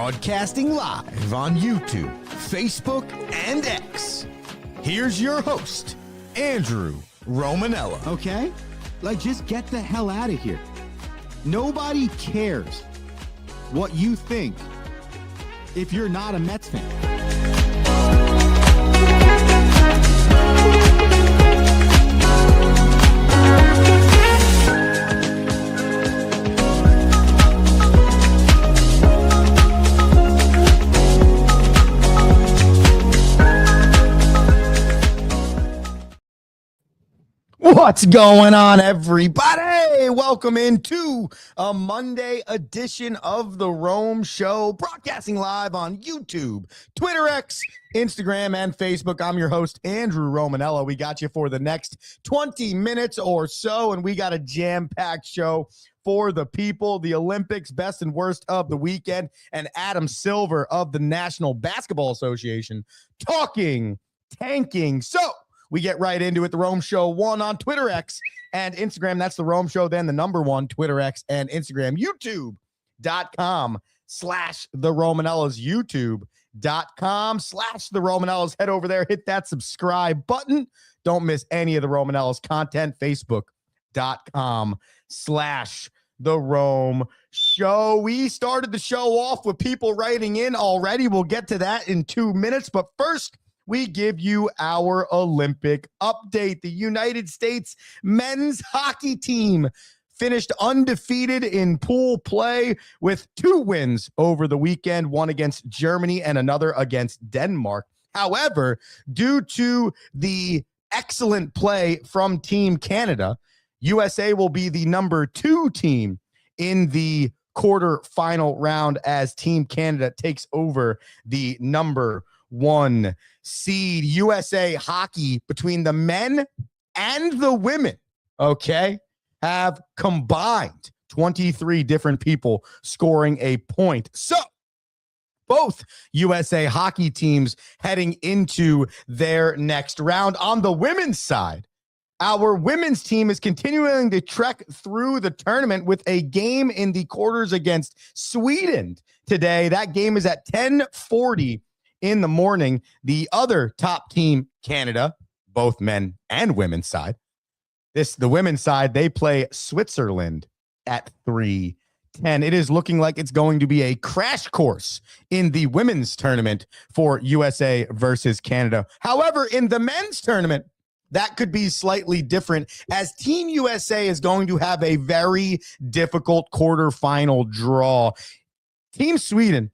Broadcasting live on YouTube, Facebook, and X. Here's your host, Andrew Romanella. Okay? Just get the hell out of here. Nobody cares what you think if you're not a Mets fan. What's going on, everybody? Welcome into a Monday edition of The Rome Show, broadcasting live on YouTube, Twitter, X, Instagram, and Facebook. I'm your host, Andrew Romanella. We got you for the next 20 minutes or so, and we got a jam-packed show for the people, the Olympics, best and worst of the weekend, and Adam Silver of the National Basketball Association talking tanking. So we get right into it. The Rome Show 1 on Twitter, X, and Instagram. That's the Rome Show. Then the number 1, Twitter, X, and Instagram. YouTube.com/the Romanellas. YouTube.com/the Romanellas. Head over there. Hit that subscribe button. Don't miss any of the Romanellas content. Facebook.com/the Rome Show. We started the show off with people writing in already. We'll get to that in 2 minutes. But first, we give you our Olympic update. The United States men's hockey team finished undefeated in pool play with 2 wins over the weekend, one against Germany and another against Denmark. However, due to the excellent play from Team Canada, USA will be the number 2 team in the quarterfinal round as Team Canada takes over the number 1 seed. USA hockey, between the men and the women, have combined 23 different people scoring a point. So both USA hockey teams heading into their next round. On the women's side, our women's team is continuing to trek through the tournament with a game in the quarters against Sweden today. That game is at 10:40 in the morning. The other top team, Canada, both men and women's side. The women's side, they play Switzerland at 3:10. It is looking like it's going to be a crash course in the women's tournament for USA versus Canada. However, in the men's tournament, that could be slightly different, as Team USA is going to have a very difficult quarterfinal draw. Team Sweden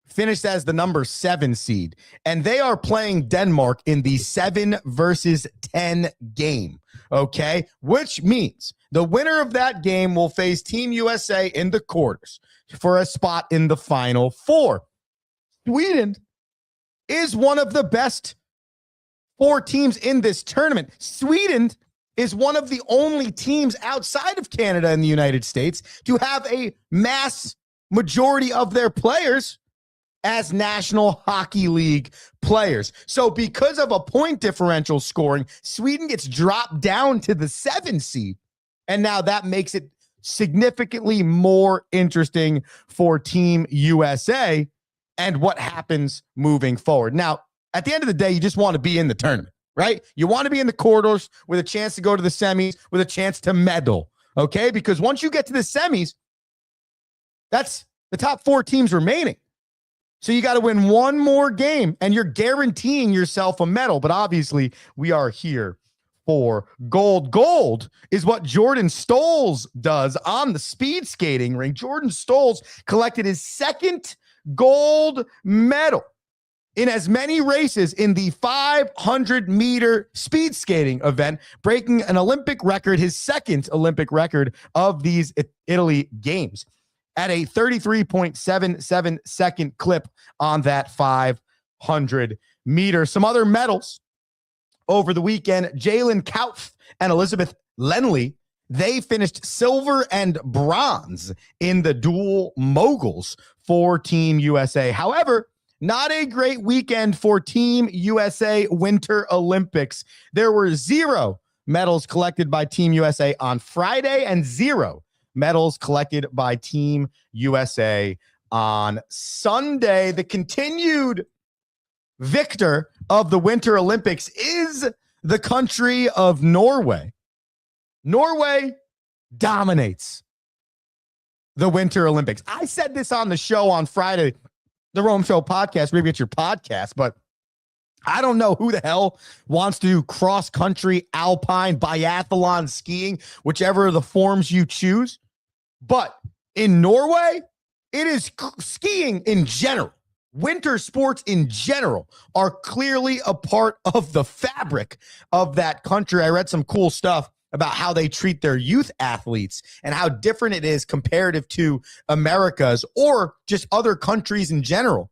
finished as the number 7 seed, and they are playing Denmark in the 7 versus 10 game, which means the winner of that game will face Team USA in the quarters for a spot in the Final Four. Sweden is one of the best 4 teams in this tournament. Sweden is one of the only teams outside of Canada and the United States to have a mass majority of their players as National Hockey League players. So because of a point differential scoring, Sweden gets dropped down to the 7 seed. And now that makes it significantly more interesting for Team USA and what happens moving forward. Now, at the end of the day, you just want to be in the tournament, right? You want to be in the quarters with a chance to go to the semis, with a chance to medal, Because once you get to the semis, that's the top 4 teams remaining. So you got to win one more game, and you're guaranteeing yourself a medal. But obviously, we are here for gold. Gold is what Jordan Stolz does on the speed skating ring. Jordan Stolz collected his 2nd gold medal in as many races in the 500-meter speed skating event, breaking an Olympic record, his 2nd Olympic record of these Italy games, at a 33.77 second clip on that 500 meter. Some other medals over the weekend: Jalen Kauf and Elizabeth Lenley, they finished silver and bronze in the dual moguls for Team USA. However, not a great weekend for Team USA Winter Olympics. There were 0 medals collected by Team USA on Friday and 0 medals collected by Team USA on Sunday. The continued victor of the Winter Olympics is the country of Norway. Norway dominates the Winter Olympics. I said this on the show on Friday, the Rome Show podcast. Maybe it's your podcast, but I don't know who the hell wants to do cross-country, alpine, biathlon, skiing, whichever of the forms you choose. But in Norway, it is skiing in general. Winter sports in general are clearly a part of the fabric of that country. I read some cool stuff about how they treat their youth athletes and how different it is comparative to America's or just other countries in general,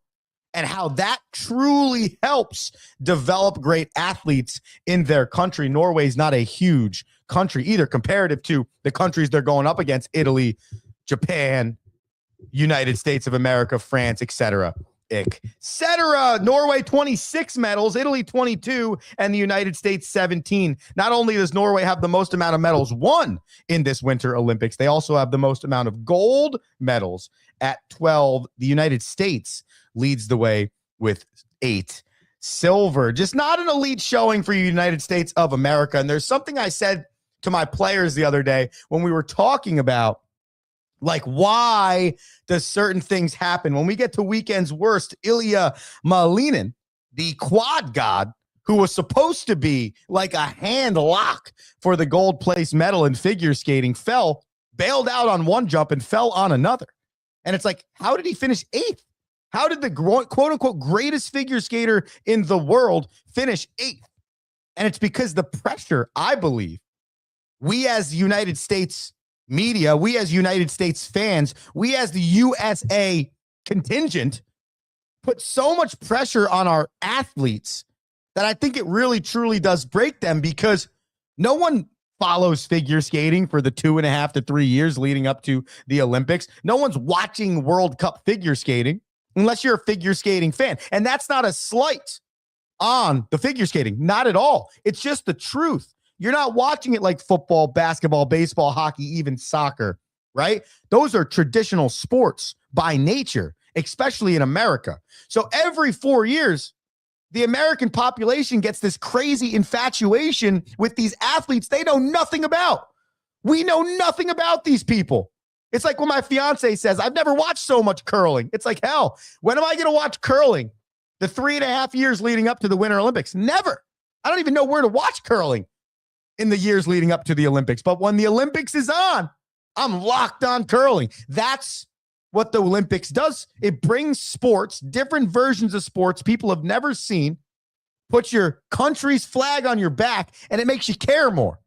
and how that truly helps develop great athletes in their country. Norway's not a huge country either comparative to the countries they're going up against: Italy, Japan, United States of America, France, etc. Norway 26 medals, Italy 22, and the United States 17. Not only does Norway have the most amount of medals won in this Winter Olympics, they also have the most amount of gold medals at 12. The United States leads the way with 8 silver. Just not an elite showing for the United States of America. And there's something I said to my players the other day when we were talking about, like, why does certain things happen? When we get to weekend's worst, Ilya Malinin, the quad god, who was supposed to be like a hand lock for the gold place medal in figure skating, bailed out on one jump and fell on another. And it's like, how did he finish 8th? How did the quote-unquote greatest figure skater in the world finish 8th? And it's because the pressure, I believe, we as United States media, we as United States fans, we as the USA contingent put so much pressure on our athletes that I think it really truly does break them, because no one follows figure skating for the 2.5 to 3 years leading up to the Olympics. No one's watching World Cup figure skating unless you're a figure skating fan. And that's not a slight on the figure skating, not at all. It's just the truth. You're not watching it like football, basketball, baseball, hockey, even soccer, right? Those are traditional sports by nature, especially in America. So every 4 years, the American population gets this crazy infatuation with these athletes they know nothing about. We know nothing about these people. It's like when my fiance says, I've never watched so much curling. It's like, hell, when am I going to watch curling? The 3.5 years leading up to the Winter Olympics? Never. I don't even know where to watch curling in the years leading up to the Olympics. But when the Olympics is on, I'm locked on curling. That's what the Olympics does. It brings sports, different versions of sports people have never seen, puts your country's flag on your back, and it makes you care more.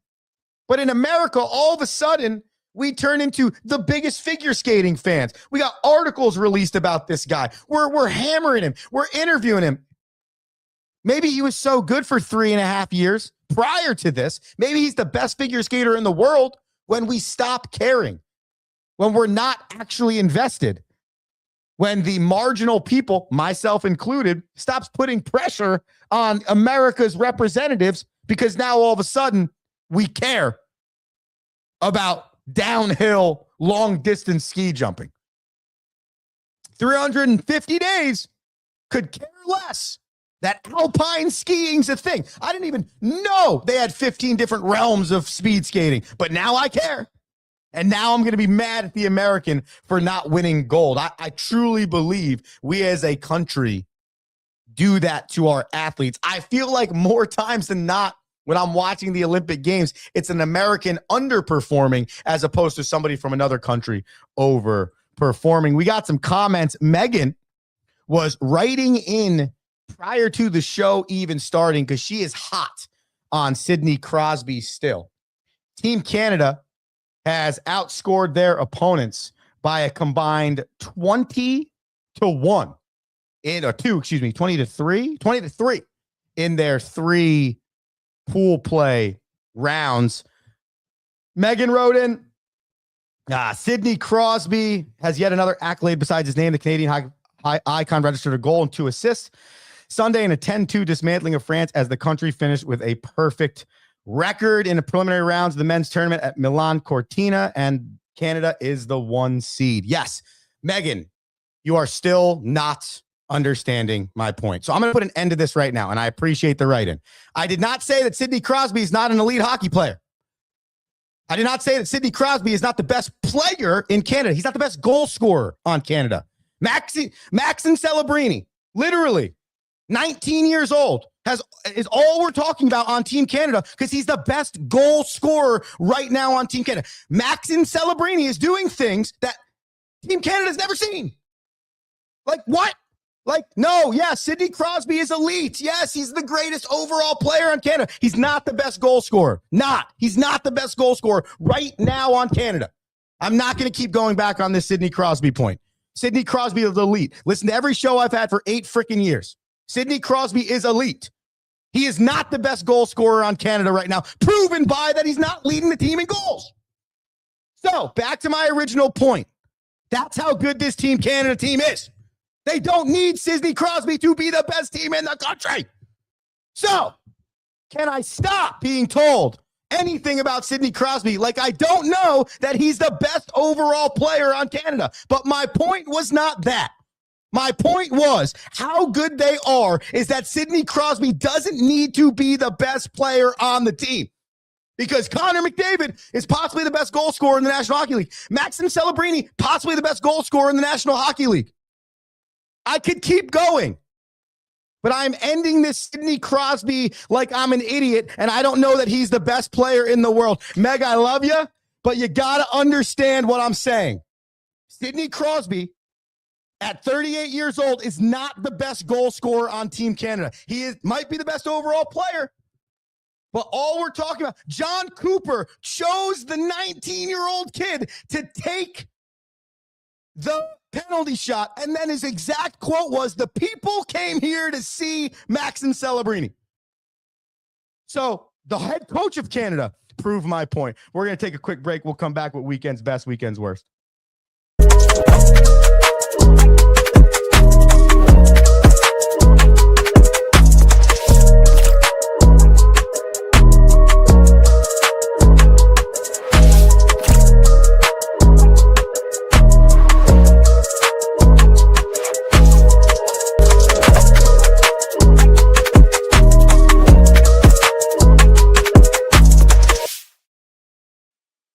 But in America, all of a sudden, we turn into the biggest figure skating fans. We got articles released about this guy. We're hammering him. We're interviewing him. Maybe he was so good for 3.5 years prior to this. Maybe he's the best figure skater in the world when we stop caring, when we're not actually invested, when the marginal people, myself included, stops putting pressure on America's representatives, because now all of a sudden we care about downhill long distance ski jumping. 350 days could care less that alpine skiing's a thing. I didn't even know they had 15 different realms of speed skating, but now I care. And now I'm going to be mad at the American for not winning gold. I truly believe we as a country do that to our athletes. I feel like more times than not, when I'm watching the Olympic Games, it's an American underperforming as opposed to somebody from another country overperforming. We got some comments. Megan was writing in prior to the show even starting, because she is hot on Sidney Crosby still. Team Canada has outscored their opponents by a combined 20 to 3 in their 3 pool play rounds. Megan wrote in, Sidney Crosby has yet another accolade besides his name. The Canadian icon registered a goal and 2 assists Sunday in a 10-2 dismantling of France as the country finished with a perfect record in the preliminary rounds of the men's tournament at Milan Cortina, and Canada is the 1 seed. Yes, Megan, you are still not understanding my point. So I'm going to put an end to this right now, and I appreciate the write-in. I did not say that Sidney Crosby is not an elite hockey player. I did not say that Sidney Crosby is not the best player in Canada. He's not the best goal scorer on Canada. Maxim Celebrini, literally 19 years old, is all we're talking about on Team Canada because he's the best goal scorer right now on Team Canada. Maxim Celebrini is doing things that Team Canada's never seen. Like what? Like, no, yeah, Sidney Crosby is elite. Yes, he's the greatest overall player on Canada. He's not the best goal scorer. He's not the best goal scorer right now on Canada. I'm not going to keep going back on this Sidney Crosby point. Sidney Crosby is elite. Listen to every show I've had for 8 freaking years. Sidney Crosby is elite. He is not the best goal scorer on Canada right now, proven by that he's not leading the team in goals. So, back to my original point. That's how good this Team Canada team is. They don't need Sidney Crosby to be the best team in the country. So, can I stop being told anything about Sidney Crosby like I don't know that he's the best overall player on Canada? But my point was not that. My point was how good they are is that Sidney Crosby doesn't need to be the best player on the team. Because Connor McDavid is possibly the best goal scorer in the National Hockey League. Maxim Celebrini, possibly the best goal scorer in the National Hockey League. I could keep going, but I'm ending this Sidney Crosby like I'm an idiot, and I don't know that he's the best player in the world. Meg, I love you, but you got to understand what I'm saying. Sidney Crosby, at 38 years old, is not the best goal scorer on Team Canada. He might be the best overall player, but all we're talking about, John Cooper chose the 19-year-old kid to take the penalty shot, and then his exact quote was, "The people came here to see Maxim Celebrini." So the head coach of Canada proved my point. We're going to take a quick break. We'll come back with weekend's best, weekend's worst.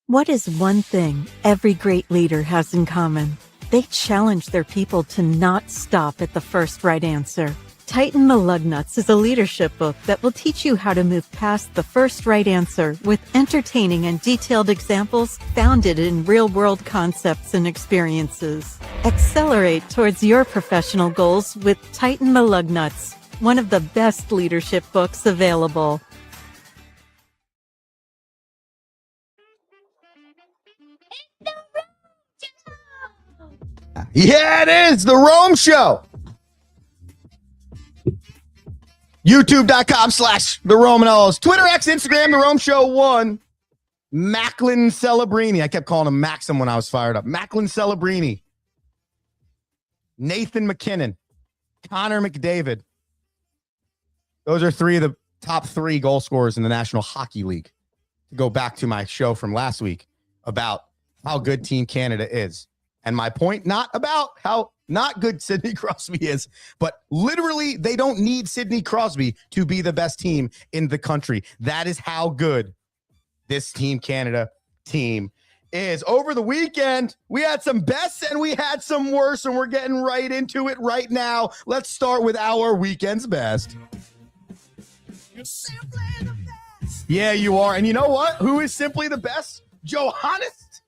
What is one thing every great leader has in common? They challenge their people to not stop at the first right answer. Tighten the Lug Nuts is a leadership book that will teach you how to move past the first right answer with entertaining and detailed examples founded in real-world concepts and experiences. Accelerate towards your professional goals with Tighten the Lug Nuts, one of the best leadership books available. Yeah, it is the Rome Show. YouTube.com/the Romanellas. Twitter, X, Instagram, the Rome Show 1. Macklin Celebrini. I kept calling him Maxim when I was fired up. Macklin Celebrini. Nathan McKinnon. Connor McDavid. Those are 3 of the top 3 goal scorers in the National Hockey League. To go back to my show from last week about how good Team Canada is. And my point, not about how not good Sidney Crosby is, but literally they don't need Sidney Crosby to be the best team in the country. That is how good this Team Canada team is. Over the weekend, we had some bests and we had some worst, and we're getting right into it right now. Let's start with our weekend's best. You're simply the best. Yeah, you are. And you know what? Who is simply the best? Johannes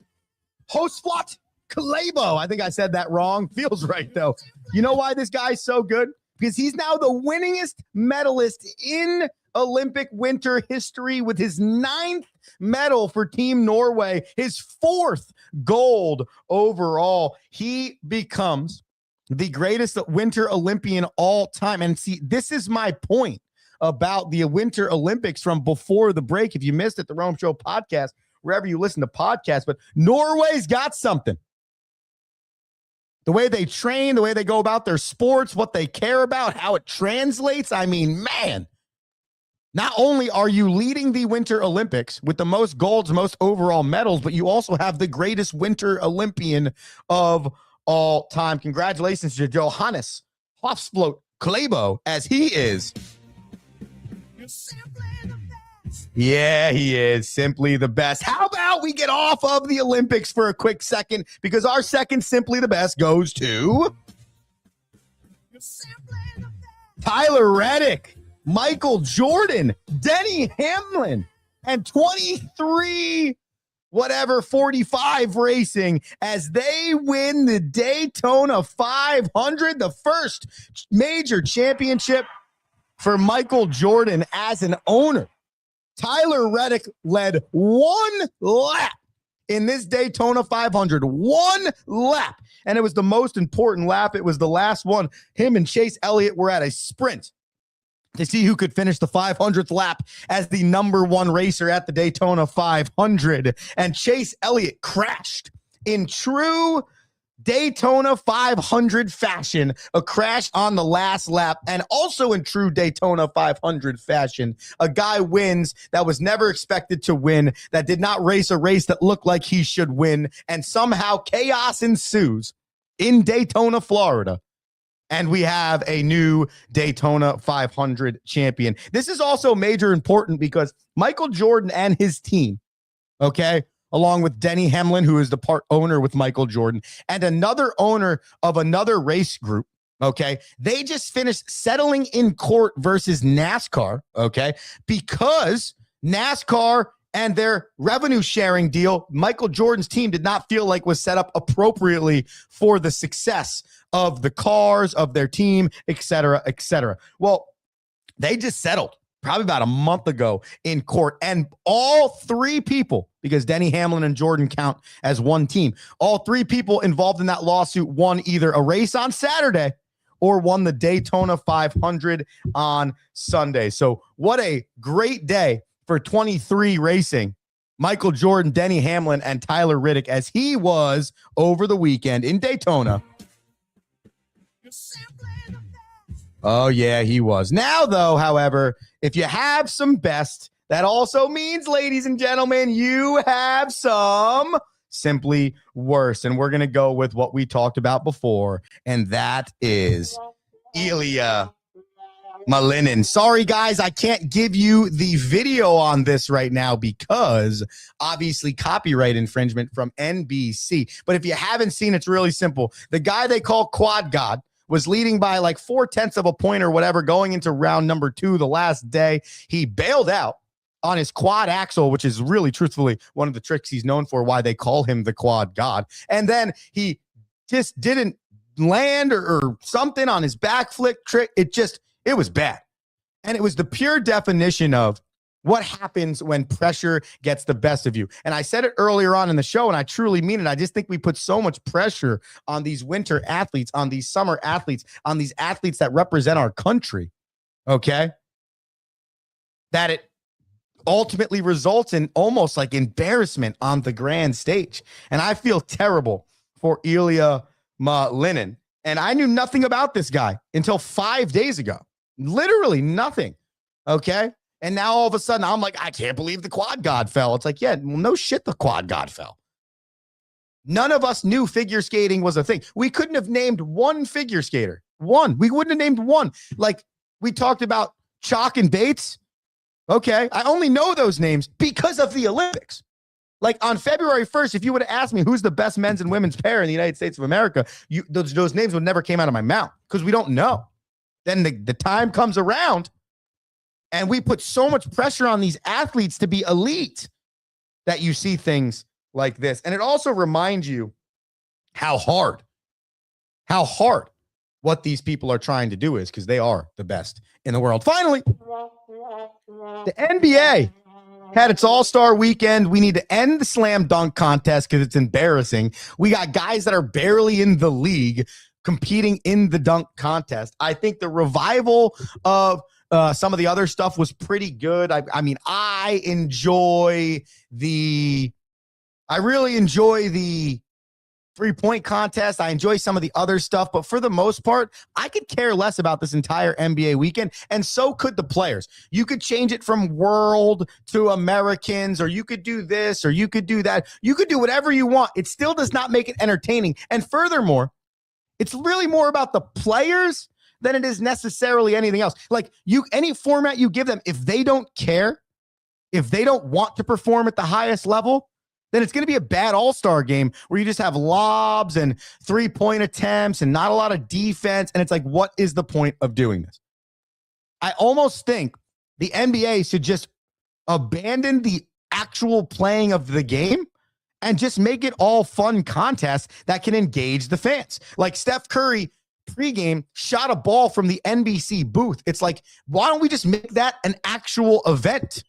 Hosflot Kalebo. I think I said that wrong. Feels right, though. You know why this guy's so good? Because he's now the winningest medalist in Olympic winter history with his 9th medal for Team Norway, his 4th gold overall. He becomes the greatest winter Olympian all time. And see, this is my point about the Winter Olympics from before the break. If you missed it, the Rome Show podcast, wherever you listen to podcasts, but Norway's got something. The way they train, the way they go about their sports, what they care about, how it translates. I mean, man, not only are you leading the Winter Olympics with the most golds, most overall medals, but you also have the greatest Winter Olympian of all time. Congratulations to Johannes Hofsflot Klebo, as he is. Yeah, he is simply the best. How about we get off of the Olympics for a quick second, because our second Simply the Best goes to Tyler Reddick, Michael Jordan, Denny Hamlin, and 45 Racing as they win the Daytona 500, the first major championship for Michael Jordan as an owner. Tyler Reddick led one lap in this Daytona 500, one lap. And it was the most important lap. It was the last one. Him and Chase Elliott were at a sprint to see who could finish the 500th lap as the number one racer at the Daytona 500. And Chase Elliott crashed in true Daytona 500 fashion, a crash on the last lap. And also in true Daytona 500 fashion, a guy wins that was never expected to win, that did not race a race that looked like he should win. And somehow chaos ensues in Daytona, Florida. And we have a new Daytona 500 champion. This is also major important because Michael Jordan and his team, okay, along with Denny Hamlin, who is the part owner with Michael Jordan, and another owner of another race group, okay, they just finished settling in court versus NASCAR, okay, because NASCAR and their revenue sharing deal, Michael Jordan's team did not feel like was set up appropriately for the success of the cars, of their team, et cetera, et cetera. Well, they just settled probably about a month ago in court. And all three people, because Denny Hamlin and Jordan count as one team, all three people involved in that lawsuit won either a race on Saturday or won the Daytona 500 on Sunday. So what a great day for 23 Racing. Michael Jordan, Denny Hamlin, and Tyler Reddick, as he was over the weekend in Daytona. Oh, yeah, he was. Now, though, however, if you have some best, that also means, ladies and gentlemen, you have some simply worse. And we're going to go with what we talked about before, and that is Ilya Malinin. Sorry, guys, I can't give you the video on this right now because obviously copyright infringement from NBC. But if you haven't seen, it's really simple. The guy they call Quad God was leading by like 0.4 of a point or whatever going into round number 2 the last day. He bailed out on his quad axle, which is really truthfully one of the tricks he's known for, why they call him the Quad God. And then he just didn't land or something on his backflip trick. It was bad. And it was the pure definition of what happens when pressure gets the best of you. And I said it earlier on in the show, and I truly mean it. I just think we put so much pressure on these winter athletes, on these summer athletes, on these athletes that represent our country, okay, that it ultimately results in almost like embarrassment on the grand stage. And I feel terrible for Ilya Malinin. And I knew nothing about this guy until 5 days ago. Literally nothing. Okay. And now all of a sudden I'm like, I can't believe the Quad God fell. It's like, yeah, well, no shit, the Quad God fell. None of us knew figure skating was a thing. We couldn't have named one figure skater. One. We wouldn't have named one. Like we talked about Chalk and Bates. Okay. I only know those names because of the Olympics. Like on February 1st, if you would have asked me who's the best men's and women's pair in the United States of America, those names would never came out of my mouth because we don't know. Then the time comes around and we put so much pressure on these athletes to be elite that you see things like this. And it also reminds you how hard what these people are trying to do is, because they are the best in the world. Finally, the NBA had its all-star weekend. We need to end the slam dunk contest because it's embarrassing. We got guys that are barely in the league competing in the dunk contest. I think the revival of some of the other stuff was pretty good. I mean, I really enjoy the 3-point contest. I enjoy some of the other stuff, but for the most part, I could care less about this entire NBA weekend, and so could the players. You could change it from world to Americans, or you could do this, or you could do that. You could do whatever you want. It still does not make it entertaining. And furthermore, it's really more about the players than it is necessarily anything else. Like any format you give them, if they don't care, if they don't want to perform at the highest level, then it's going to be a bad all-star game where you just have lobs and 3-point attempts and not a lot of defense. And it's like, what is the point of doing this? I almost think the NBA should just abandon the actual playing of the game and just make it all fun contests that can engage the fans. Like Steph Curry pregame shot a ball from the NBC booth. It's like, why don't we just make that an actual event?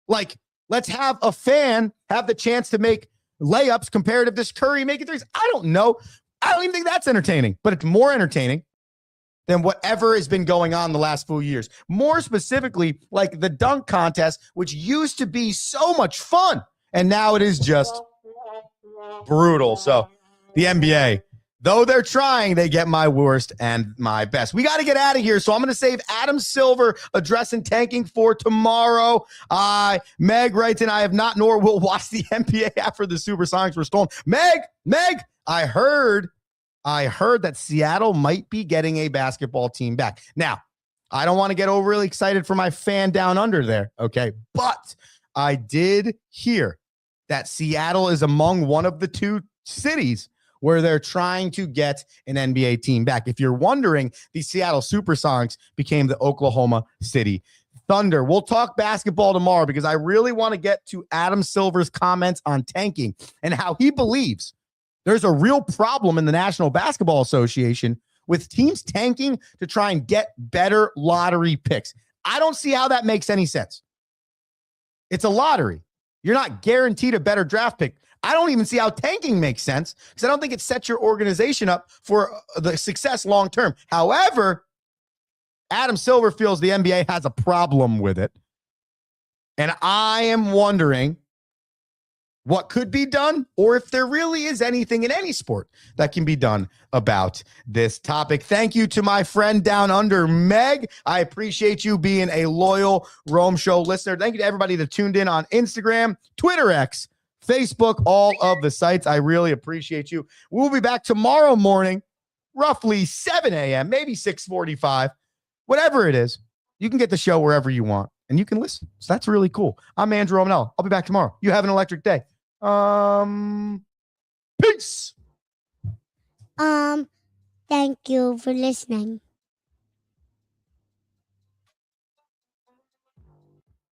Like, let's have a fan have the chance to make layups comparative to this Curry making threes. I don't know. I don't even think that's entertaining, but it's more entertaining than whatever has been going on the last few years. More specifically, like the dunk contest, which used to be so much fun, and now it is just brutal. So the NBA, though they're trying, they get my worst and my best. We got to get out of here, so I'm going to save Adam Silver addressing tanking for tomorrow. Meg writes in, I have not nor will watch the NBA after the Supersonics were stolen. Meg, I heard that Seattle might be getting a basketball team back. Now, I don't want to get overly excited for my fan down under there, okay? But I did hear that Seattle is among one of the two cities where they're trying to get an NBA team back. If you're wondering, the Seattle Supersonics became the Oklahoma City Thunder. We'll talk basketball tomorrow because I really want to get to Adam Silver's comments on tanking and how he believes there's a real problem in the National Basketball Association with teams tanking to try and get better lottery picks. I don't see how that makes any sense. It's a lottery. You're not guaranteed a better draft pick. I don't even see how tanking makes sense because I don't think it sets your organization up for the success long term. However, Adam Silver feels the NBA has a problem with it. And I am wondering what could be done, or if there really is anything in any sport that can be done about this topic. Thank you to my friend down under, Meg. I appreciate you being a loyal Rome Show listener. Thank you to everybody that tuned in on Instagram, Twitter X, Facebook, all of the sites. I really appreciate you. We'll be back tomorrow morning, roughly 7 a.m., maybe 6:45, whatever it is. You can get the show wherever you want, and you can listen. So that's really cool. I'm Andrew Romanella. I'll be back tomorrow. You have an electric day. Peace. Thank you for listening.